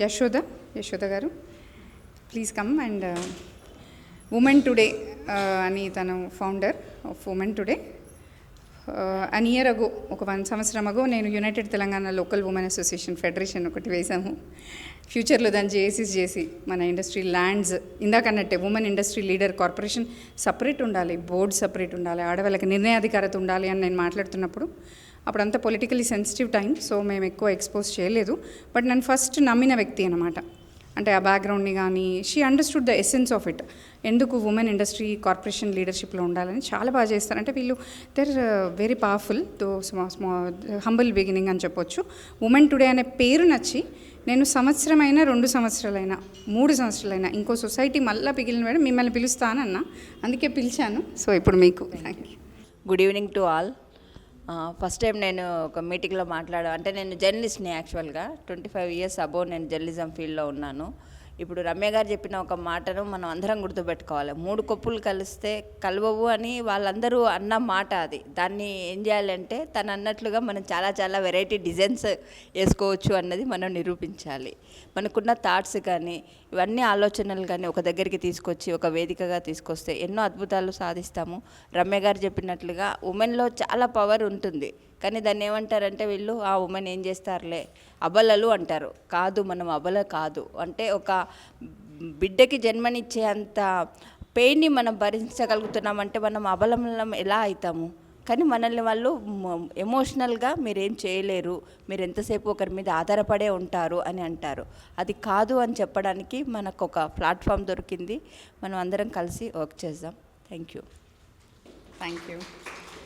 యశోద గారు please come. And women today అని తను founder of women today. An year ago, ఒక 1 సంవత్సరం అగో నేను united Telangana local women association federation ఒకటి వేసాము. ఫ్యూచర్లో దాన్ని జేఏసీస్ చేసి మన ఇండస్ట్రీ ల్యాండ్స్ ఇందాకన్నట్టే women industry leader corporation separate ఉండాలి, బోర్డు సపరేట్ ఉండాలి, ఆడవాళ్ళకి నిర్ణయాధికారత ఉండాలి అని నేను మాట్లాడుతున్నప్పుడు అప్పుడంతా పొలిటికలీ సెన్సిటివ్ టైం, సో మేము ఎక్కువ ఎక్స్పోజ్ చేయలేదు. బట్ నన్ను ఫస్ట్ నమ్మిన వ్యక్తి అనమాట. అంటే ఆ బ్యాక్గ్రౌండ్ని కానీ she understood the essence of it. ఎందుకు ఉమెన్ ఇండస్ట్రీ కార్పొరేషన్ లీడర్షిప్లో ఉండాలని చాలా బాగా చేస్తారు. అంటే వీళ్ళు they're very powerful, though humble beginning అని చెప్పొచ్చు. ఉమెన్ టుడే అనే పేరు నచ్చి నేను సంవత్సరమైనా 2 సంవత్సరాలైనా 3 సంవత్సరాలైనా ఇంకో సొసైటీ మళ్ళీ పిగిలిన వేడ మిమ్మల్ని పిలుస్తానన్నా, అందుకే పిలిచాను. సో ఇప్పుడు మీకు thank you. Good evening to all. First time నేను ఒక మీటింగ్లో అంటే నేను జర్నలిస్ట్ని యాక్చువల్గా 25 ఇయర్స్ అబోవ్ నేను జర్నలిజం ఫీల్డ్లో ఉన్నాను. ఇప్పుడు రమ్య గారు చెప్పిన ఒక మాటను మనం అందరం గుర్తుపెట్టుకోవాలి. 3 కొప్పులు కలిస్తే కలవవు అని వాళ్ళందరూ అన్న మాట అది. దాన్ని ఏం చేయాలంటే తను అన్నట్లుగా మనం చాలా చాలా వెరైటీ డిజైన్స్ వేసుకోవచ్చు అన్నది మనం నిరూపించాలి. మనకున్న థాట్స్ కానీ ఇవన్నీ ఆలోచనలు కానీ ఒక దగ్గరికి తీసుకొచ్చి ఒక వేదికగా తీసుకొస్తే ఎన్నో అద్భుతాలు సాధిస్తాము. రమ్య గారు చెప్పినట్లుగా ఉమెన్లో చాలా పవర్ ఉంటుంది, కానీ దాన్ని ఏమంటారంటే వీళ్ళు ఆ ఉమెన్ ఏం చేస్తారులే అబలలు అంటారు. కాదు, మనం అబల కాదు. అంటే ఒక బిడ్డకి జన్మనిచ్చే అంత పెయిన్ని మనం భరించగలుగుతున్నామంటే మనం అబలం ఎలా అవుతాము? కానీ మనల్ని వాళ్ళు ఎమోషనల్గా మీరేం చేయలేరు, మీరు ఎంతసేపు ఒకరి మీద ఆధారపడే ఉంటారు అని అంటారు. అది కాదు అని చెప్పడానికి మనకు ఒక ప్లాట్ఫామ్ దొరికింది. మనం అందరం కలిసి వర్క్ చేద్దాం. Thank you.